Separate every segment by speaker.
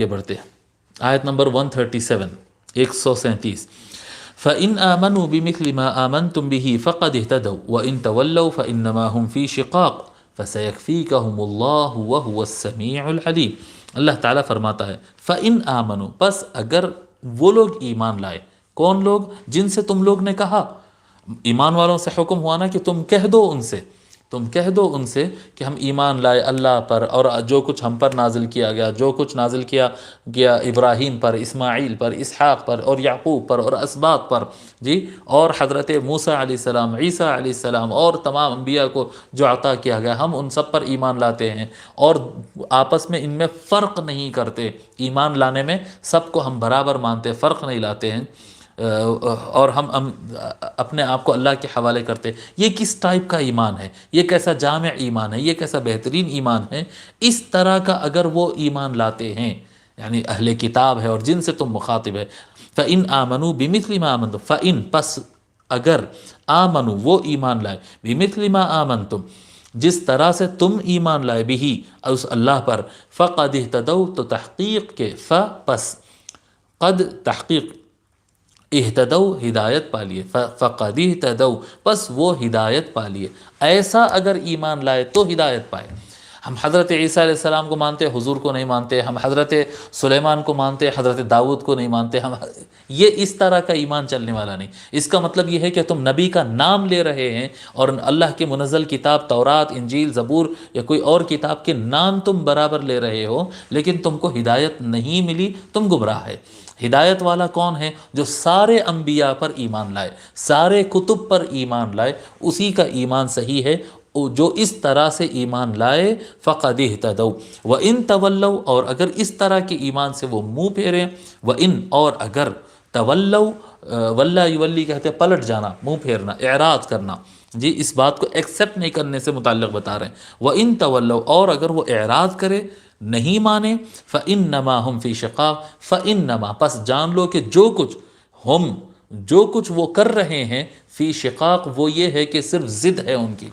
Speaker 1: یہ بڑھتے ہیں آیت نمبر 137 137 فَإِنْ آمَنُوا بِمِثْلِ مَا آمَنْتُمْ بِهِ فَقَدِ اهْتَدَوْا وَإِنْ تَوَلَّوْا فَإِنَّمَا هُمْ فِي شِقَاقٍ فَسَيَكْفِيكَهُمُ اللَّهُ وَهُوَ السَّمِيعُ الْعَلِيمُ۔ اللہ تعالیٰ فرماتا ہے فَإِنْ آمَنُوا، پس اگر وہ لوگ ایمان لائے، کون لوگ؟ جن سے تم لوگ نے کہا، ایمان والوں سے حکم ہوا نا کہ تم کہہ دو ان سے، تم کہہ دو ان سے کہ ہم ایمان لائے اللہ پر اور جو کچھ ہم پر نازل کیا گیا، جو کچھ نازل کیا گیا ابراہیم پر، اسماعیل پر، اسحاق پر اور یعقوب پر اور اسباط پر، جی، اور حضرت موسیٰ علیہ السلام، عیسیٰ علیہ السلام اور تمام انبیاء کو جو عطا کیا گیا، ہم ان سب پر ایمان لاتے ہیں اور آپس میں ان میں فرق نہیں کرتے، ایمان لانے میں سب کو ہم برابر مانتے، فرق نہیں لاتے ہیں، اور ہم اپنے آپ کو اللہ کے حوالے کرتے۔ یہ کس ٹائپ کا ایمان ہے؟ یہ کیسا جامع ایمان ہے؟ یہ کیسا بہترین ایمان ہے؟ اس طرح کا اگر وہ ایمان لاتے ہیں، یعنی اہل کتاب ہے اور جن سے تم مخاطب ہے، فَإِنْ آمَنُوا بِمِثْلِ مَا آمَنْتُمْ، فَإِنْ پس اگر آمنوا وہ ایمان لائے، بِمِثْلِ مَا آمَنْتُمْ جس طرح سے تم ایمان لائے، بھی اس اللہ پر، فَقَدِ اهْتَدَوْا تو تحقیق کے، پس قد تحقیق اہتدو ہدایت پا لیے، فقد اہتدو پس وہ ہدایت پا لیے۔ ایسا اگر ایمان لائے تو ہدایت پائے۔ ہم حضرت عیسیٰ علیہ السلام کو مانتے، حضور کو نہیں مانتے، ہم حضرت سلیمان کو مانتے، حضرت داؤد کو نہیں مانتے، ہم یہ اس طرح کا ایمان چلنے والا نہیں۔ اس کا مطلب یہ ہے کہ تم نبی کا نام لے رہے ہیں اور اللہ کے منزل کتاب تورات، انجیل، زبور یا کوئی اور کتاب کے نام تم برابر لے رہے ہو، لیکن تم کو ہدایت نہیں ملی، تم گمراہ ہے۔ ہدایت والا کون ہے؟ جو سارے انبیاء پر ایمان لائے، سارے کتب پر ایمان لائے، اسی کا ایمان صحیح ہے۔ جو اس طرح سے ایمان لائے، فقد اہتدوا وَإِن تَوَلَّوْا اور اگر اس طرح کے ایمان سے وہ منہ پھیریں، وَإِن اور اگر تولوا، ولا یولی کہتے ہیں پلٹ جانا، منہ پھیرنا، اعراض کرنا، جی، اس بات کو ایکسیپٹ نہیں کرنے سے متعلق بتا رہے ہیں۔ وَإِن تَوَلَّوْا اور اگر وہ اعراض کرے، نہیں مانے، فَإِنَّمَا هُمْ فِي شِقَاقٍ فَإِنَّمَا پس جان لو کہ جو کچھ وہ کر رہے ہیں، فی شقاق وہ یہ ہے کہ صرف ضد ہے ان کی۔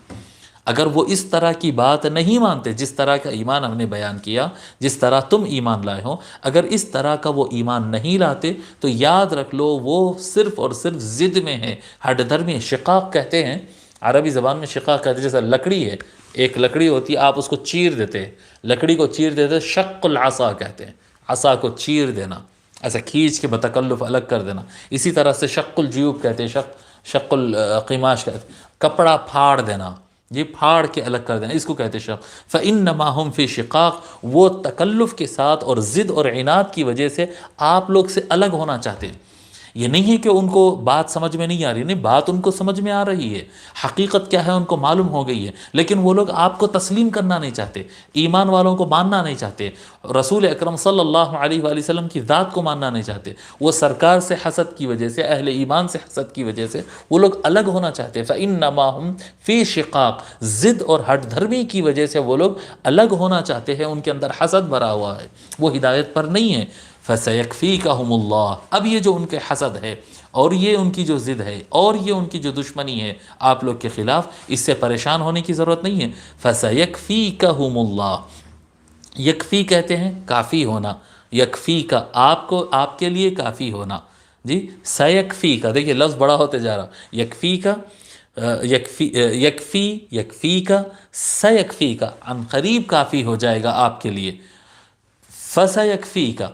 Speaker 1: اگر وہ اس طرح کی بات نہیں مانتے، جس طرح کا ایمان ہم نے بیان کیا، جس طرح تم ایمان لائے ہو، اگر اس طرح کا وہ ایمان نہیں لاتے تو یاد رکھ لو وہ صرف اور صرف ضد میں ہے، ہٹ درمی۔ شقاق کہتے ہیں عربی زبان میں، شقاق کہتے ہیں جیسا لکڑی ہے، ایک لکڑی ہوتی ہے، آپ اس کو چیر دیتے ہیں، لکڑی کو چیر دیتے، شق العصا کہتے ہیں، عصا کو چیر دینا، ایسا کھینچ کے بتکلف الگ کر دینا۔ اسی طرح سے شق الجیوب کہتے ہیں، شق القماش کہتے ہیں، کپڑا پھاڑ دینا، یہ پھاڑ کے الگ کر دینا، اس کو کہتے ہیں شق۔ فَإِنَّمَا هُمْ فِي شِقَاقٍ وہ تکلف کے ساتھ اور ضد اور عناد کی وجہ سے آپ لوگ سے الگ ہونا چاہتے ہیں۔ یہ نہیں ہے کہ ان کو بات سمجھ میں نہیں آ رہی، نہیں، بات ان کو سمجھ میں آ رہی ہے، حقیقت کیا ہے ان کو معلوم ہو گئی ہے، لیکن وہ لوگ آپ کو تسلیم کرنا نہیں چاہتے، ایمان والوں کو ماننا نہیں چاہتے، رسول اکرم صلی اللہ علیہ وآلہ وسلم کی ذات کو ماننا نہیں چاہتے۔ وہ سرکار سے حسد کی وجہ سے، اہل ایمان سے حسد کی وجہ سے وہ لوگ الگ ہونا چاہتے ہیں۔ فَإِنَّمَا هُمْ فِي شِقَاقٍ ضد اور ہٹ دھرمی کی وجہ سے وہ لوگ الگ ہونا چاہتے ہیں، ان کے اندر حسد بھرا ہوا ہے، وہ ہدایت پر نہیں ہے۔ فَسَيَكْفِيكَهُمُ اللَّهُ اب یہ جو ان کے حسد ہے اور یہ ان کی جو ضد ہے اور یہ ان کی جو دشمنی ہے آپ لوگ کے خلاف، اس سے پریشان ہونے کی ضرورت نہیں ہے۔ فَسَيَكْفِيكَهُمُ اللَّهُ یکفی کہتے ہیں کافی ہونا، یکفی کا آپ کو، آپ کے لیے کافی ہونا، جی، سیکفی کا دیکھیے لفظ بڑا ہوتے جا رہا، یکفی کا، یکفی کا، سیکفی کا، عن قریب کافی ہو جائے گا آپ کے لیے۔ فَسَيَكْفِي کا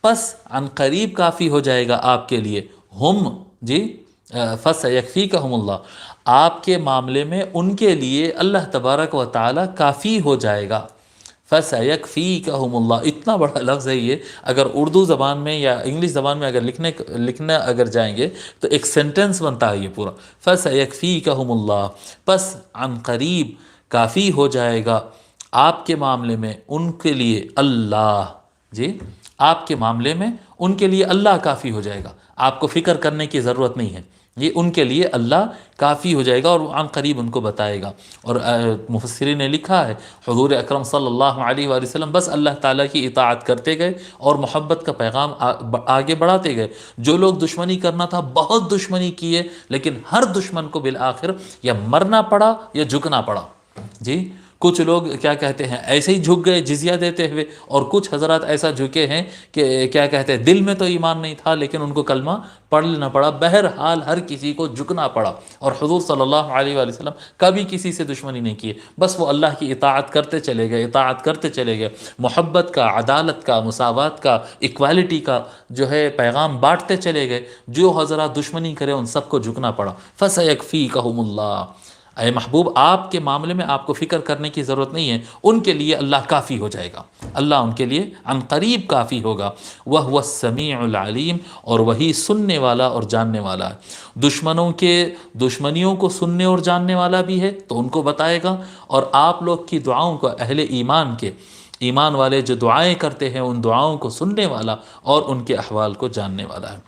Speaker 1: پس عن قریب کافی ہو جائے گا آپ کے لیے، ہم، جی، فَسَيَكْفِيكَهُمُ اللَّهُ آپ کے معاملے میں ان کے لیے اللہ تبارک و تعالی کافی ہو جائے گا۔ فَسَيَكْفِيكَهُمُ اللَّهُ اتنا بڑا لفظ ہے یہ، اگر اردو زبان میں یا انگلش زبان میں اگر لکھنا اگر جائیں گے تو ایک سینٹنس بنتا ہے یہ پورا۔ فَسَيَكْفِيكَهُمُ اللَّهُ پس عن قریب کافی ہو جائے گا آپ کے معاملے میں ان کے لیے اللہ، جی، آپ کے معاملے میں ان کے لیے اللہ کافی ہو جائے گا، آپ کو فکر کرنے کی ضرورت نہیں ہے، یہ ان کے لیے اللہ کافی ہو جائے گا اور عن قریب ان کو بتائے گا۔ اور مفسرین نے لکھا ہے حضور اکرم صلی اللہ علیہ وآلہ وسلم بس اللہ تعالیٰ کی اطاعت کرتے گئے اور محبت کا پیغام آگے بڑھاتے گئے۔ جو لوگ دشمنی کرنا تھا بہت دشمنی کیے، لیکن ہر دشمن کو بالآخر یا مرنا پڑا یا جھکنا پڑا، جی، کچھ لوگ کیا کہتے ہیں ایسے ہی جھک گئے جزیہ دیتے ہوئے، اور کچھ حضرات ایسا جھکے ہیں کہ کیا کہتے ہیں دل میں تو ایمان نہیں تھا لیکن ان کو کلمہ پڑھ لینا پڑا۔ بہرحال ہر کسی کو جھکنا پڑا، اور حضور صلی اللہ علیہ وآلہ وسلم کبھی کسی سے دشمنی نہیں کی، بس وہ اللہ کی اطاعت کرتے چلے گئے، اطاعت کرتے چلے گئے، محبت کا، عدالت کا، مساوات کا، ایکوالٹی کا جو ہے پیغام بانٹتے چلے گئے۔ جو حضرات دشمنی کرے ان سب کو جھکنا پڑا۔ فَسَيَكْفِيكَهُمُ اللَّهُ، اے محبوب آپ کے معاملے میں آپ کو فکر کرنے کی ضرورت نہیں ہے، ان کے لیے اللہ کافی ہو جائے گا، اللہ ان کے لیے عن قریب کافی ہوگا۔ وَهُوَ السَّمِيعُ الْعَلِيمُ، اور وہی سننے والا اور جاننے والا ہے۔ دشمنوں کے دشمنیوں کو سننے اور جاننے والا بھی ہے تو ان کو بتائے گا، اور آپ لوگ کی دعاؤں کو، اہل ایمان کے، ایمان والے جو دعائیں کرتے ہیں ان دعاؤں کو سننے والا اور ان کے احوال کو جاننے والا ہے۔